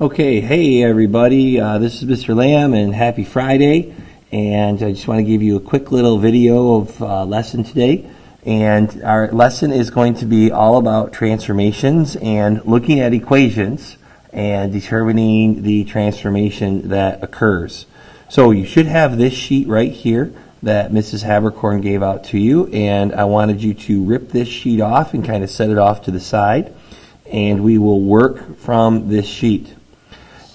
Okay, hey everybody, this is Mr. Lamb and happy Friday, and I just want to give you a quick little video of lesson today. And our lesson is going to be all about transformations and looking at equations and determining the transformation that occurs. So you should have this sheet right here that Mrs. Habercorn gave out to you, and I wanted you to rip this sheet off and kind of set it off to the side, and we will work from this sheet.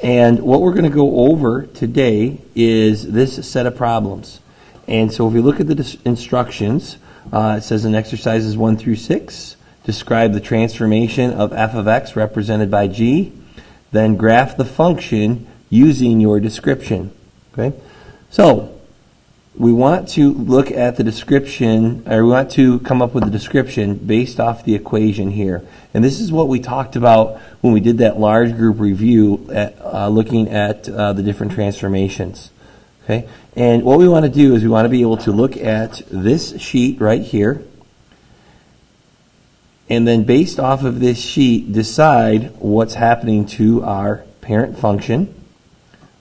And what we're going to go over today is this set of problems. And so if you look at the instructions, it says in exercises 1 through 6, describe the transformation of f of x represented by g, then graph the function using your description. Okay? So we want to look at the description, or we want to come up with a description based off the equation here. And this is what we talked about when we did that large group review at looking at the different transformations. Okay? And what we want to do is we want to be able to look at this sheet right here, and then based off of this sheet decide what's happening to our parent function,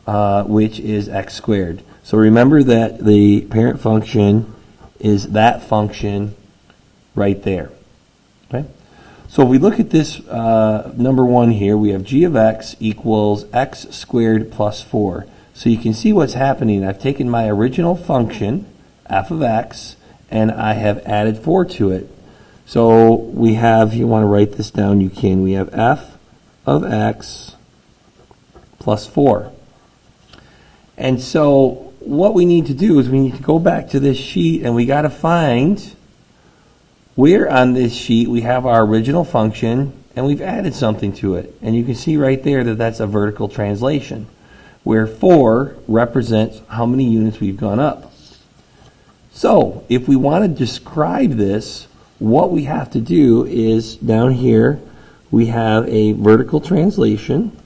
which is x squared. So remember that the parent function is that function right there. Okay? So if we look at this number 1 here, we have g of x equals x squared plus 4. So you can see what's happening. I've taken my original function, f of x, and I have added 4 to it. So we have, if you want to write this down, you can. We have f of x plus 4. And so what we need to do is we need to go back to this sheet, and we got to find where on this sheet we have our original function and we've added something to it. And you can see right there that that's a vertical translation, where 4 represents how many units we've gone up. So if we want to describe this, what we have to do is down here we have a vertical translation,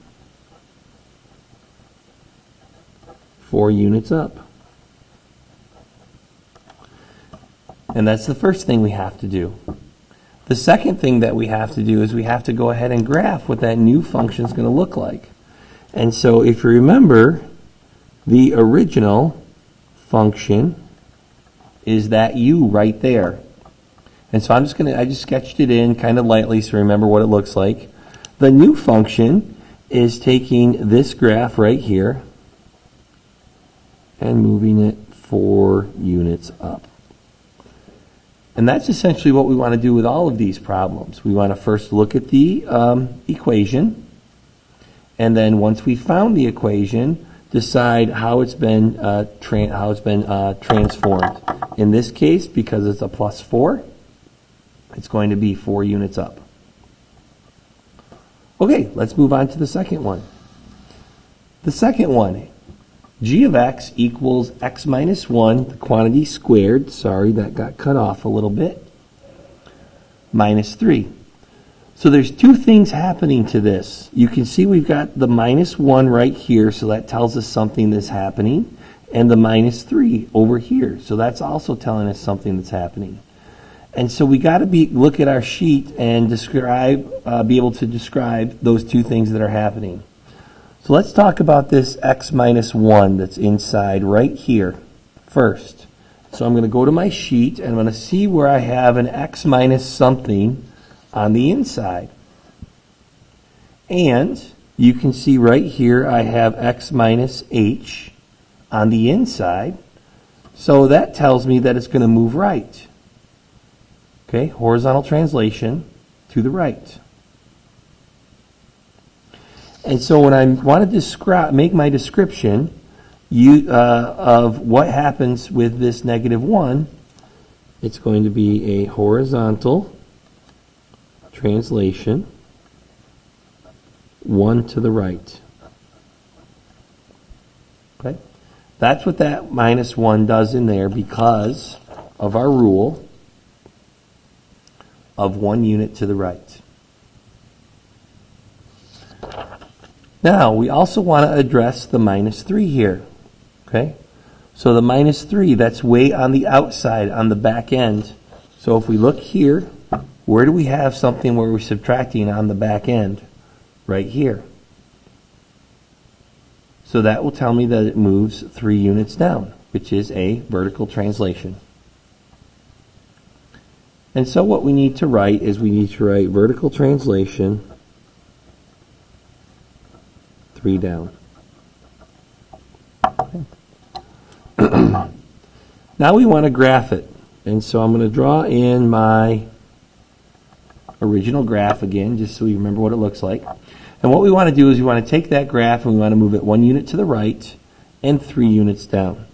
4 units up. And that's the first thing we have to do. The second thing that we have to do is we have to go ahead and graph what that new function is going to look like. And so if you remember, the original function is that u right there. And so I just sketched it in kind of lightly so remember what it looks like. The new function is taking this graph right here and moving it 4 units up. And that's essentially what we want to do with all of these problems. We want to first look at the equation, and then once we found the equation, decide how it's been transformed. In this case, because it's a plus 4, it's going to be 4 units up. Okay, let's move on to the second one. The second one, g of x equals x minus 1, the quantity squared, sorry that got cut off a little bit, minus 3. So there's 2 things happening to this. You can see we've got the minus 1 right here, so that tells us something that's happening, and the minus 3 over here, so that's also telling us something that's happening. And so we got to look at our sheet and be able to describe those 2 things that are happening. So let's talk about this x minus 1 that's inside right here first. So I'm going to go to my sheet and I'm going to see where I have an x minus something on the inside. And you can see right here I have x minus h on the inside. So that tells me that it's going to move right. Okay, horizontal translation to the right. And so when I want to make my description of what happens with this negative 1, it's going to be a horizontal translation, 1 to the right. Okay? That's what that minus 1 does in there because of our rule of 1 unit to the right. Now, we also want to address the minus 3 here. Okay? So the minus 3, that's way on the outside, on the back end. So if we look here, where do we have something where we're subtracting on the back end? Right here. So that will tell me that it moves 3 units down, which is a vertical translation. And so what we need to write is we need to write vertical translation 3 down. Okay. Now we want to graph it. And so I'm going to draw in my original graph again, just so we remember what it looks like. And what we want to do is we want to take that graph and we want to move it 1 unit to the right and 3 units down.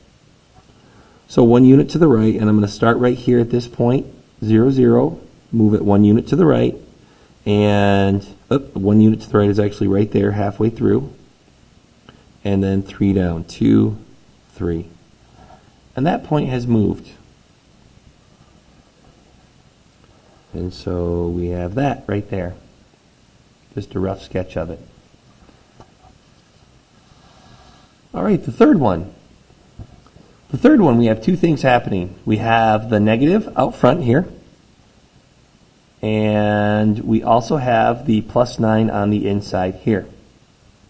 So 1 unit to the right, and I'm going to start right here at this point, 0, 0, move it 1 unit to the right, and 1 unit to the right is actually right there, halfway through, and then 3 down, 2, 3. And that point has moved. And so we have that right there. Just a rough sketch of it. All right, the third one. The third one, we have 2 things happening. We have the negative out front here, and we also have the +9 on the inside here.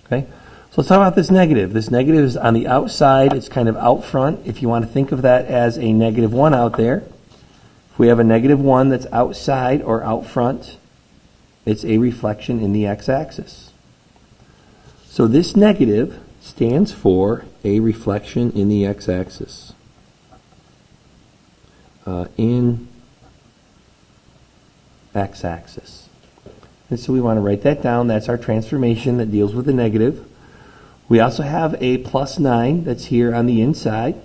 Okay, so let's talk about this negative. This negative is on the outside. It's kind of out front. If you want to think of that as a -1 out there, if we have a -1 that's outside or out front, it's a reflection in the x-axis. So this negative stands for a reflection in the x-axis. In x-axis. And so we want to write that down. That's our transformation that deals with the negative. We also have a +9 that's here on the inside.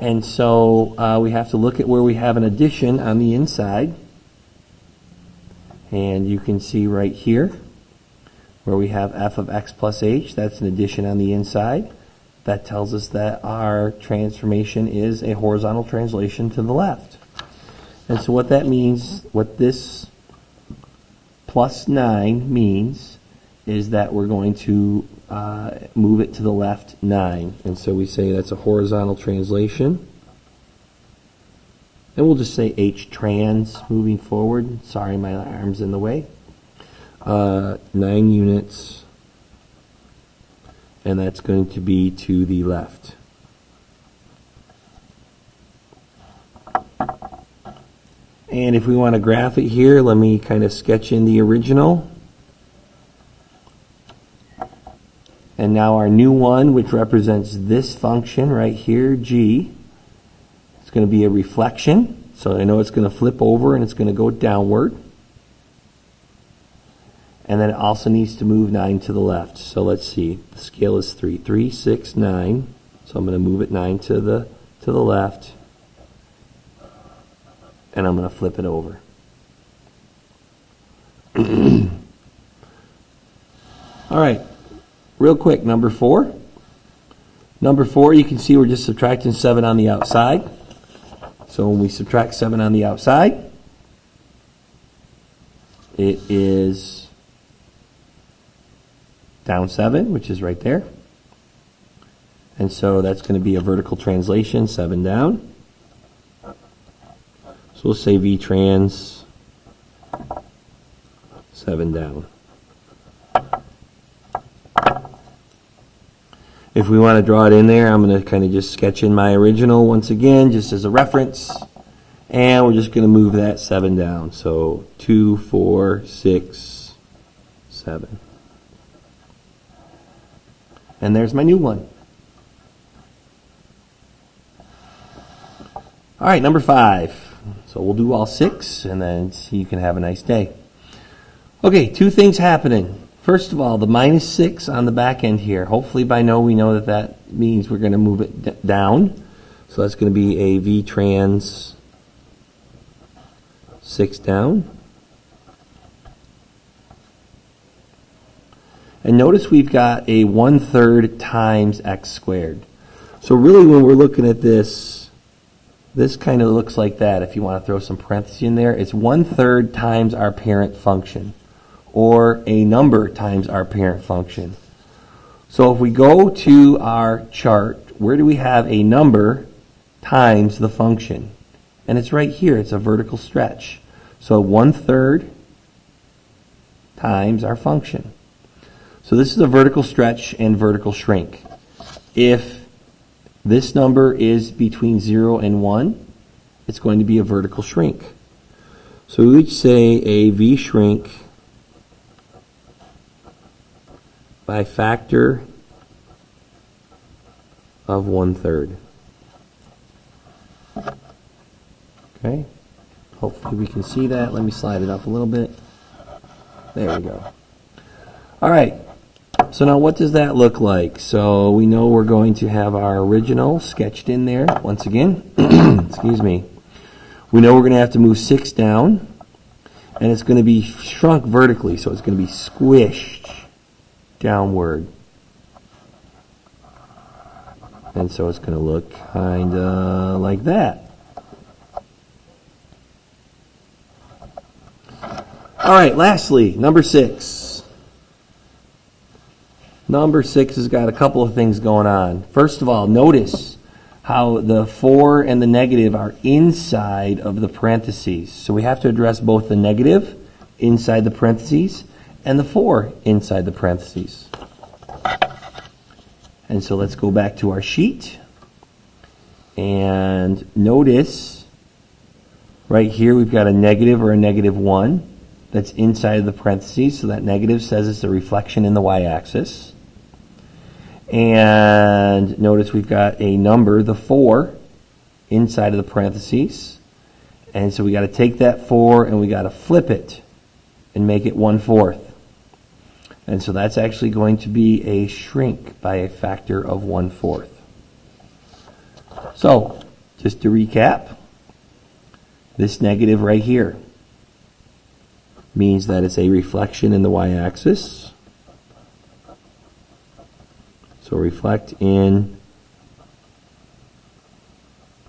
And so we have to look at where we have an addition on the inside. And you can see right here where we have f of x plus h. That's an addition on the inside. That tells us that our transformation is a horizontal translation to the left. And so what that means, what this +9 means, is that we're going to move it to the left 9. And so we say that's a horizontal translation. And we'll just say H trans moving forward. Sorry, my arm's in the way. 9 units. And that's going to be to the left. And if we want to graph it here, let me kind of sketch in the original. And now our new one, which represents this function right here, g, it's going to be a reflection. So I know it's going to flip over and it's going to go downward. And then it also needs to move 9 to the left. So let's see. The scale is 3. 3, 6, 9. So I'm going to move it 9 to the left. And I'm going to flip it over. All right. Real quick, number 4. Number 4, you can see we're just subtracting 7 on the outside. So when we subtract 7 on the outside, it is down 7, which is right there. And so that's going to be a vertical translation, 7 down. So we'll say V trans 7 down. If we want to draw it in there, I'm going to kind of just sketch in my original once again, just as a reference. And we're just going to move that 7 down. So 2, 4, 6, 7. And there's my new one. All right, number 5. So we'll do all 6, and then you can have a nice day. Okay, 2 things happening. First of all, the -6 on the back end here. Hopefully by now we know that that means we're going to move it down. So that's going to be a V trans 6 down. And notice we've got a 1/3 times x squared. So really when we're looking at this, this kind of looks like that. If you want to throw some parentheses in there, it's 1/3 times our parent function, or a number times our parent function. So if we go to our chart, where do we have a number times the function? And it's right here. It's a vertical stretch. So 1/3 times our function. So this is a vertical stretch and vertical shrink. If this number is between 0 and 1, it's going to be a vertical shrink. So we would say a V shrink by factor of 1/3. Okay, hopefully we can see that. Let me slide it up a little bit. There we go. All right, so now what does that look like? So we know we're going to have our original sketched in there once again. Excuse me. We know we're going to have to move 6 down, and it's going to be shrunk vertically, so it's going to be squished downward. And so it's going to look kind of like that. All right, lastly, number 6. Number 6 has got a couple of things going on. First of all, notice how the 4 and the negative are inside of the parentheses. So we have to address both the negative inside the parentheses and the 4 inside the parentheses. And so let's go back to our sheet. And notice right here we've got a negative or a -1 that's inside of the parentheses. So that negative says it's a reflection in the y-axis. And notice we've got a number, the 4, inside of the parentheses. And so we got to take that 4 and we got to flip it and make it 1/4. And so that's actually going to be a shrink by a factor of 1/4. So, just to recap, this negative right here means that it's a reflection in the y-axis. So reflect in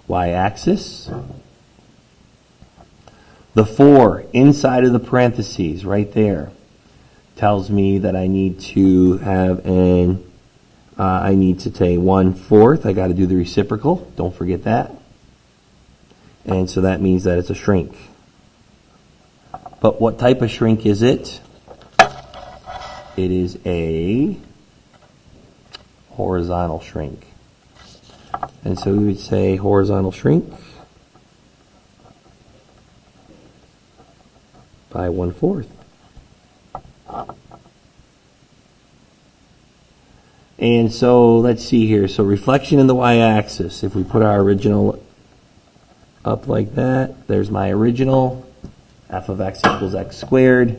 y-axis. The 4 inside of the parentheses right there tells me that I need to have I need to take 1/4. I got to do the reciprocal. Don't forget that. And so that means that it's a shrink. But what type of shrink is it? It is a horizontal shrink. And so we would say horizontal shrink by 1/4. And so let's see here. So reflection in the y-axis. If we put our original up like that, there's my original. F of x equals x squared.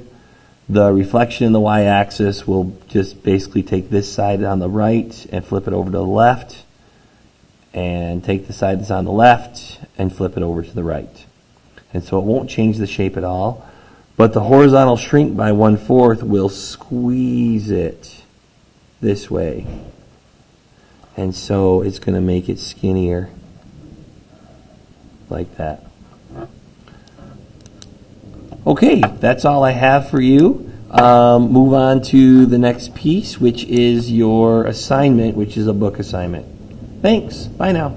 The reflection in the y-axis will just basically take this side on the right and flip it over to the left, and take the side that's on the left and flip it over to the right. And so it won't change the shape at all. But the horizontal shrink by 1/4 will squeeze it this way. And so it's going to make it skinnier like that. Okay, that's all I have for you. Move on to the next piece, which is your assignment, which is a book assignment. Thanks. Bye now.